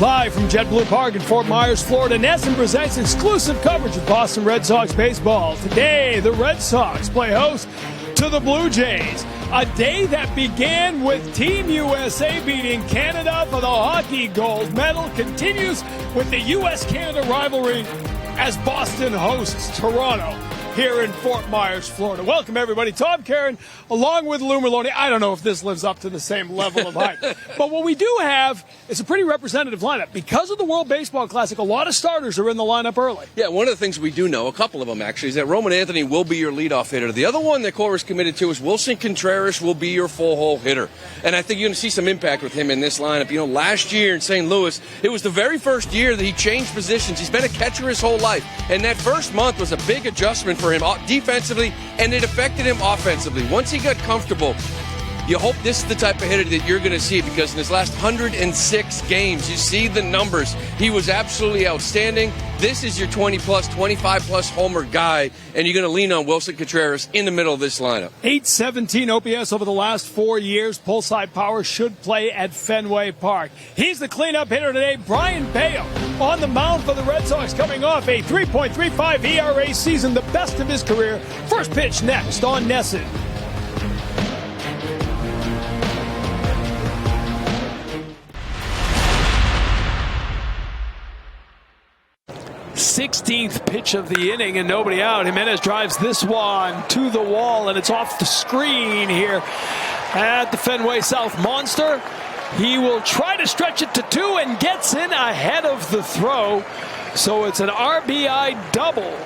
Live from JetBlue Park in Fort Myers, Florida, NESN presents exclusive coverage of Boston Red Sox baseball. Today, the Red Sox play host to the Blue Jays. A day that began with Team USA beating Canada for the hockey gold medal continues with the U.S.-Canada rivalry as Boston hosts Toronto here in Fort Myers, Florida. Welcome, everybody. Tom Karen, along with Lou Maloney. I don't know if this lives up to the same level of hype. But what we do have is a pretty representative lineup. Because of the World Baseball Classic, a lot of starters are in the lineup early. Yeah, one of the things we do know, a couple of them actually, is that Roman Anthony will be your leadoff hitter. The other one that Cora's committed to is Wilson Contreras will be your full-hole hitter. And I think you're going to see some impact with him in this lineup. You know, last year in St. Louis, it was the very first year that he changed positions. He's been a catcher his whole life. And that first month was a big adjustment for him defensively, and it affected him offensively. Once he got comfortable, you hope this is the type of hitter that you're going to see, because in his last 106 games, you see the numbers. He was absolutely outstanding. This is your 20-plus, 25-plus homer guy, and you're going to lean on Wilson Contreras in the middle of this lineup. 817 OPS over the last 4 years. Pull-side power should play at Fenway Park. He's the cleanup hitter today, Brian Bayo, on the mound for the Red Sox, coming off a 3.35 ERA season, the best of his career. First pitch next on NESN. 16th pitch of the inning and nobody out. Jimenez drives this one to the wall, and it's off the screen here at the Fenway South Monster. He will try to stretch it to two and gets in ahead of the throw. So it's an RBI double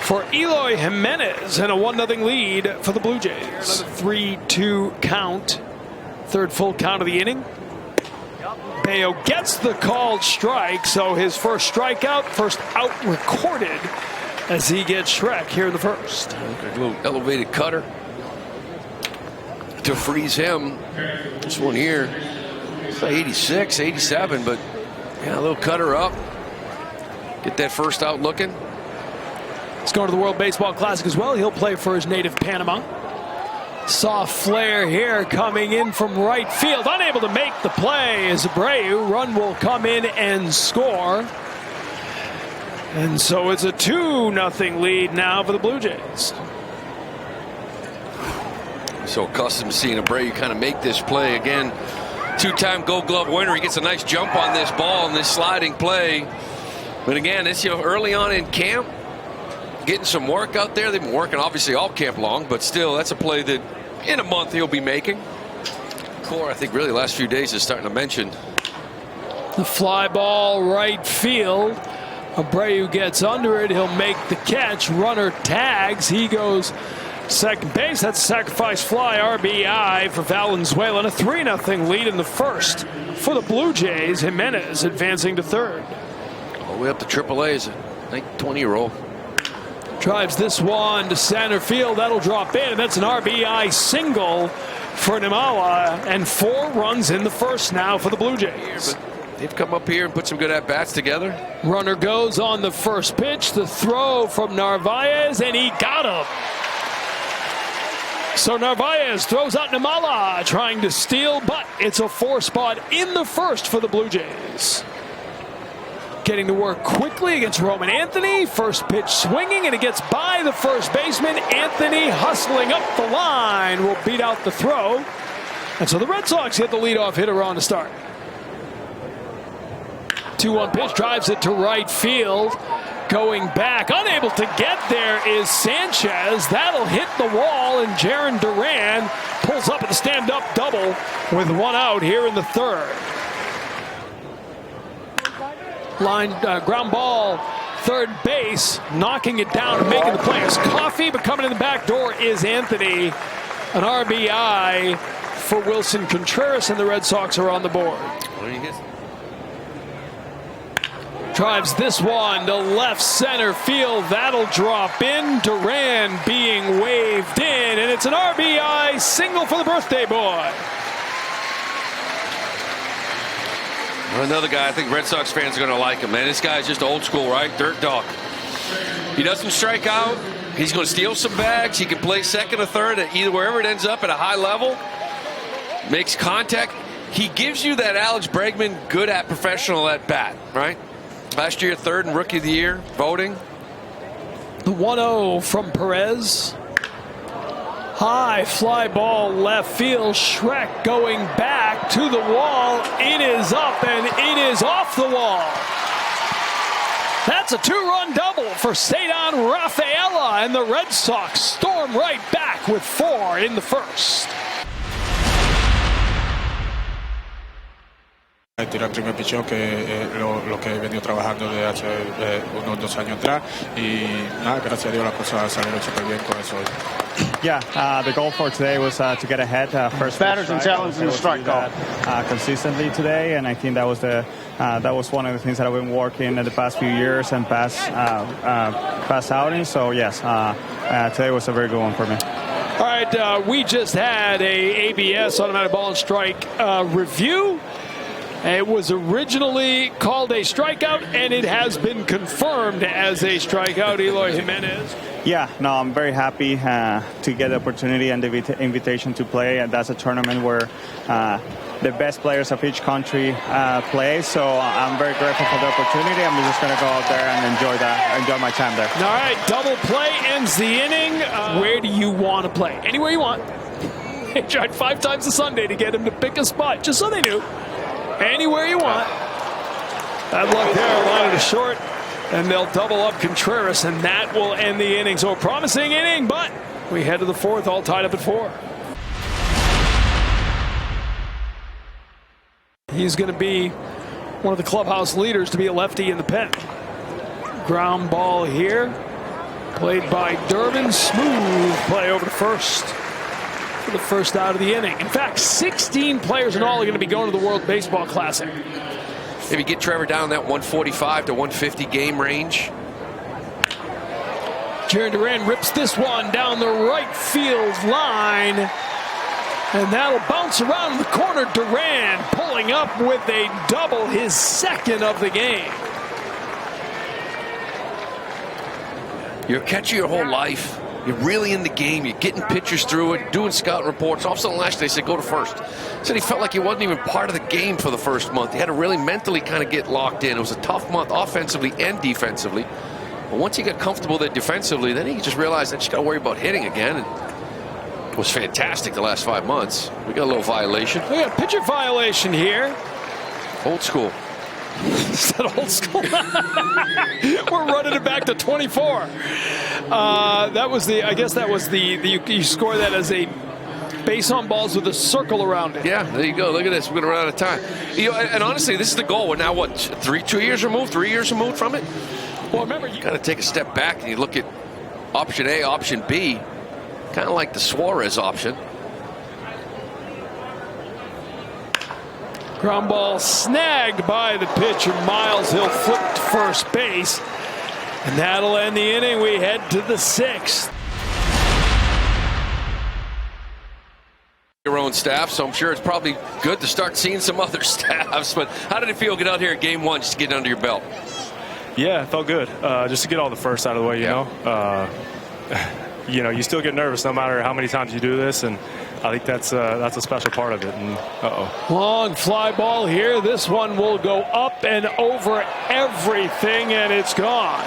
for Eloy Jimenez and a 1-0 lead for the Blue Jays. Another 3-2 count. Third full count of the inning. Bayo gets the called strike, so his first strikeout, first out recorded as he gets Shrek here in the first. A little elevated cutter to freeze him. This one here, it's like 86, 87, but yeah, a little cutter up. Get that first out looking. He's going to the World Baseball Classic as well. He'll play for his native Panama. Soft flare here coming in from right field. Unable to make the play as Abreu. Run will come in and score. And so it's a 2-0 lead now for the Blue Jays. So accustomed to seeing Abreu kind of make this play again. Two-time Gold Glove winner. He gets a nice jump on this ball in this sliding play. But again, it's early on in camp. Getting some work out there. They've been working obviously all camp long, but still, that's a play that in a month he'll be making. Cora, I think, really last few days is starting to mention. The fly ball right field. Abreu gets under it. He'll make the catch. Runner tags. He goes second base. That's a sacrifice fly RBI for Valenzuela. And a 3-0 lead in the first for the Blue Jays. Jimenez advancing to third. All the way up to AAA is a 20-year-old. Drives this one to center field. That'll drop in, and that's an RBI single for Nimala, and 4 runs in the first now for the Blue Jays. But they've come up here and put some good at-bats together. Runner goes on the first pitch. The throw from Narvaez, and he got him. So Narvaez throws out Nimala, trying to steal, but it's a 4-spot in the first for the Blue Jays. Getting to work quickly against Roman Anthony. First pitch swinging, and it gets by the first baseman. Anthony hustling up the line will beat out the throw. And so the Red Sox get the leadoff hitter on to start. 2-1 pitch, drives it to right field. Going back, unable to get there is Sanchez. That'll hit the wall, and Jarren Duran pulls up at the stand-up double with 1 out here in the third. Line ground ball, third base, knocking it down and making the play is Coffey, but coming in the back door is Anthony. An RBI for Wilson Contreras, and the Red Sox are on the board. Drives this one to left center field. That'll drop in. Duran being waved in, and it's an RBI single for the birthday boy. Another guy I think Red Sox fans are going to like him, man. This guy's just old school, right? Dirt dog. He doesn't strike out. He's going to steal some bags. He can play second or third, either wherever it ends up at a high level. Makes contact. He gives you that Alex Bregman good at professional at bat, right? Last year, third and rookie of the year voting. The 1-0 from Perez. High fly ball left field. Shrek going back to the wall. It is up and it is off the wall. That's a 2-run double for Cedar Rafaela, and the Red Sox storm right back with 4 in the first. Tirar primer pichón, que lo que he venido trabajando desde hace unos 2 años atrás, y nada, gracias a Dios las cosas salieron súper bien con eso. Yeah, the goal for today was to get ahead. First batters and challenge in the strike call consistently today, and I think that was one of the things that I've been working in the past few years and past outings. So yes, today was a very good one for me. All right, we just had a ABS, automatic ball and strike review. It was originally called a strikeout, and it has been confirmed as a strikeout. Eloy Jimenez. Yeah, no, I'm very happy to get the opportunity and the invitation to play, and that's a tournament where the best players of each country play. So I'm very grateful for the opportunity. I'm just going to go out there and enjoy my time there. All right, double play ends the inning. Where do you want to play? Anywhere you want. They tried 5 times a Sunday to get him to pick a spot, just so they knew. Anywhere you want. Bad luck there, line to short, and they'll double up Contreras, and that will end the inning. So a promising inning, but we head to the 4th, all tied up at 4. He's going to be one of the clubhouse leaders to be a lefty in the pen. Ground ball here, played by Durbin. Smooth play over to first for the first out of the inning. In fact, 16 players in all are going to be going to the World Baseball Classic. Maybe get Trevor down that 145 to 150 game range. Jaron Duran rips this one down the right field line, and that'll bounce around the corner. Duran pulling up with a double, his 2nd of the game. You're a catcher your whole life. You're really in the game. You're getting pitchers through it, doing scout reports. All of a sudden last day, they said, go to first. Said he felt like he wasn't even part of the game for the first month. He had to really mentally kind of get locked in. It was a tough month offensively and defensively. But once he got comfortable there defensively, then he just realized that you got to worry about hitting again. And it was fantastic the last 5 months. We got a little violation. We got a pitcher violation here. Old school. Is that old school? We're running it back to 24. That was the, I guess that was you score that as a base on balls with a circle around it. Yeah, there you go. Look at this. We're going to run out of time. You know, and honestly, this is the goal. We're now, what, 2 years removed, 3 years removed from it? Well, remember, you got to take a step back and you look at option A, option B, kind of like the Suarez option. Ground ball snagged by the pitcher. Miles Hill flipped to first base. And that'll end the inning. We head to the 6th. Your own staff, so I'm sure it's probably good to start seeing some other staffs. But how did it feel get out here at game 1 just to get under your belt? Yeah, it felt good. Just to get all the first out of the way, you know. You know, you still get nervous no matter how many times you do this, and I think that's a special part of it. And long fly ball here. This one will go up and over everything, and it's gone.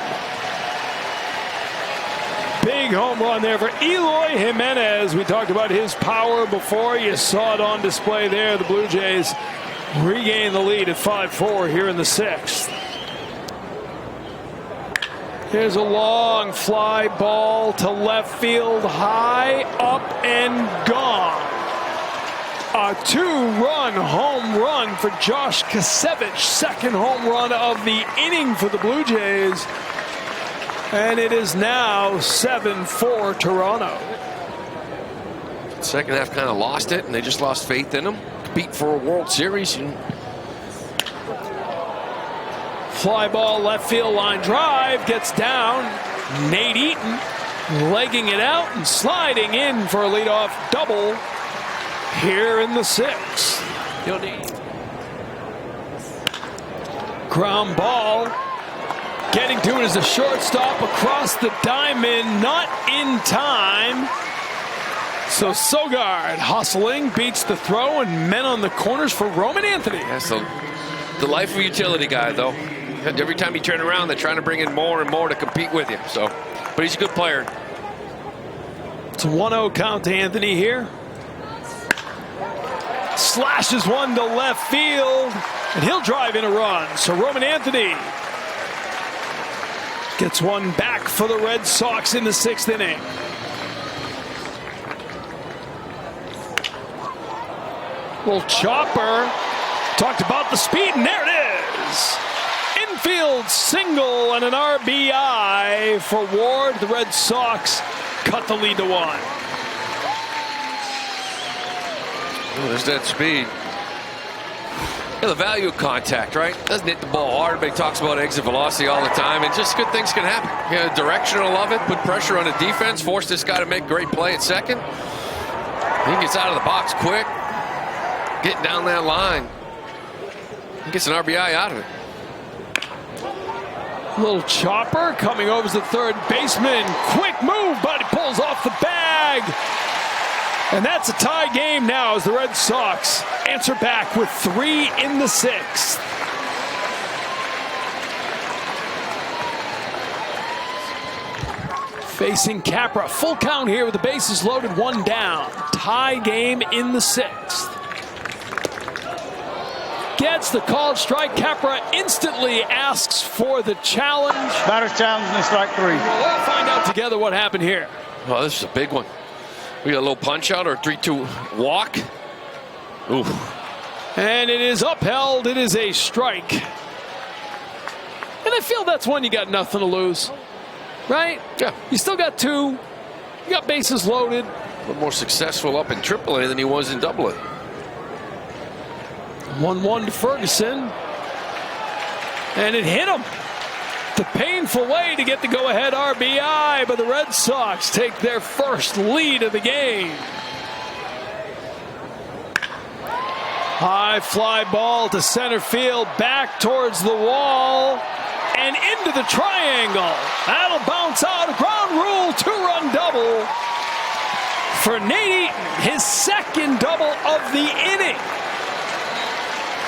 Big home run there for Eloy Jimenez. We talked about his power before. You saw it on display there. The Blue Jays regain the lead at 5-4 here in the 6th. Here's a long fly ball to left field, high, up and gone. A 2-run home run for Josh Kasevich, 2nd home run of the inning for the Blue Jays. And it is now 7-4 Toronto. Second half kind of lost it, and they just lost faith in them. Compete for a World Series. Fly ball, left field line drive, gets down. Nate Eaton legging it out and sliding in for a leadoff double here in the 6th. Ground ball. Getting to it as a shortstop across the diamond, not in time. So Sogard hustling, beats the throw, and men on the corners for Roman Anthony. That's the life of a utility guy, though. Every time you turn around, they're trying to bring in more and more to compete with you. So, but he's a good player. It's a 1-0 count to Anthony here. Slashes one to left field, and he'll drive in a run. So Roman Anthony gets one back for the Red Sox in the 6th inning. Little chopper. Talked about the speed, and there it is. Infield single and an RBI for Ward. The Red Sox cut the lead to 1. Oh, there's that speed. Yeah, the value of contact, right? Doesn't hit the ball hard, but he talks about exit velocity all the time, and just good things can happen. Yeah, directional of it, put pressure on the defense, force this guy to make a great play at second. He gets out of the box quick, getting down that line. He gets an RBI out of it. Little chopper coming over as the third baseman. Quick move, but he pulls off the bag. And that's a tie game now as the Red Sox answer back with 3 in the 6th. Facing Capra. Full count here with the bases loaded, 1 down. Tie game in the 6th. Gets the called strike. Capra instantly asks for the challenge. Batter's challenge and strike 3. We'll all find out together what happened here. Oh, this is a big one. We got a little punch out or a 3-2 walk. Ooh. And it is upheld. It is a strike. And I feel that's one you got nothing to lose. Right? Yeah. You still got 2. You got bases loaded. A little more successful up in AAA than he was in AA. 1-1 to Ferguson. And it hit him. The painful way to get the go-ahead RBI, but the Red Sox take their first lead of the game. High fly ball to center field, back towards the wall, and into the triangle. That'll bounce out. A ground rule 2-run double for Nate Eaton, his 2nd double of the inning.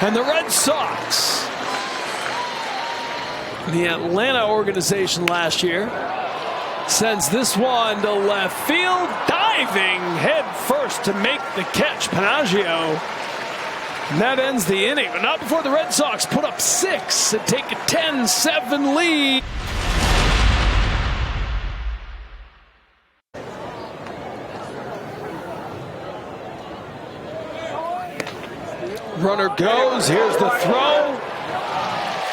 And the Red Sox, the Atlanta organization last year, sends this one to left field, diving head first to make the catch, Panaggio. And that ends the inning, but not before the Red Sox put up 6 and take a 10-7 lead. Runner goes, here's the throw.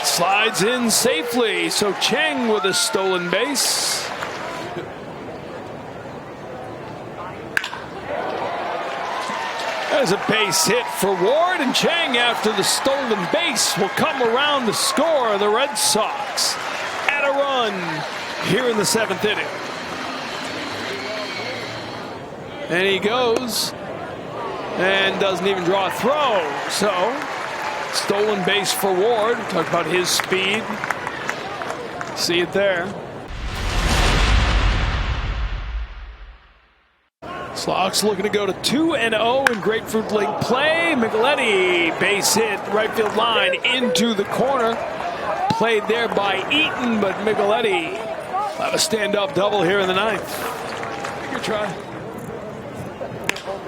Slides in safely, so Cheng with a stolen base. There's a base hit for Ward, and Cheng, after the stolen base, will come around to score. The Red Sox at a run here in the 7th inning. And he goes and doesn't even draw a throw. So, stolen base for Ward. Talk about his speed. See it there. Sox looking to go to 2-0 in Grapefruit League play. Micheletti, base hit, right field line into the corner. Played there by Eaton, but Micheletti will have a stand-up double here in the 9th. Good try.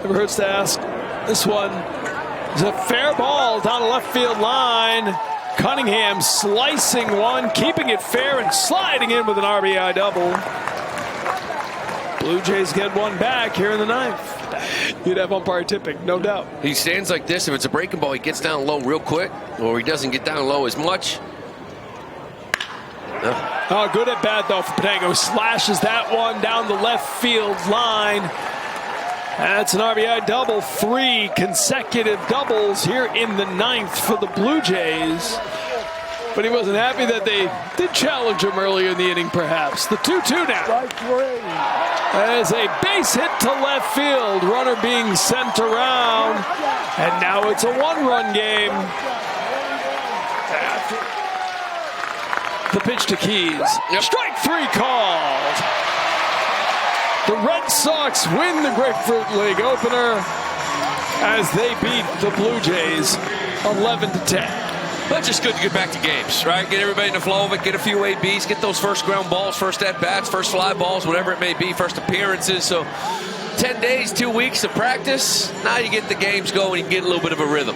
Never hurts to ask. This one is a fair ball down the left field line. Cunningham slicing one, keeping it fair and sliding in with an RBI double. Blue Jays get one back here in the 9th. You'd have umpire tipping, no doubt. He stands like this. If it's a breaking ball, he gets down low real quick, or he doesn't get down low as much. Oh, good at bat, though, for Patango. Slashes that one down the left field line. That's an RBI double. 3 consecutive doubles here in the 9th for the Blue Jays. But he wasn't happy that they did challenge him earlier in the inning, perhaps. The 2-2 now. As a base hit to left field. Runner being sent around. And now it's a 1-run game. The pitch to Keys. Yep. Strike 3 called. The Red Sox win the Grapefruit League opener as they beat the Blue Jays 11-10. But just good to get back to games, right? Get everybody in the flow of it, get a few ABs, get those first ground balls, first at-bats, first fly balls, whatever it may be, first appearances. So 10 days, 2 weeks of practice, now you get the games going, you get a little bit of a rhythm.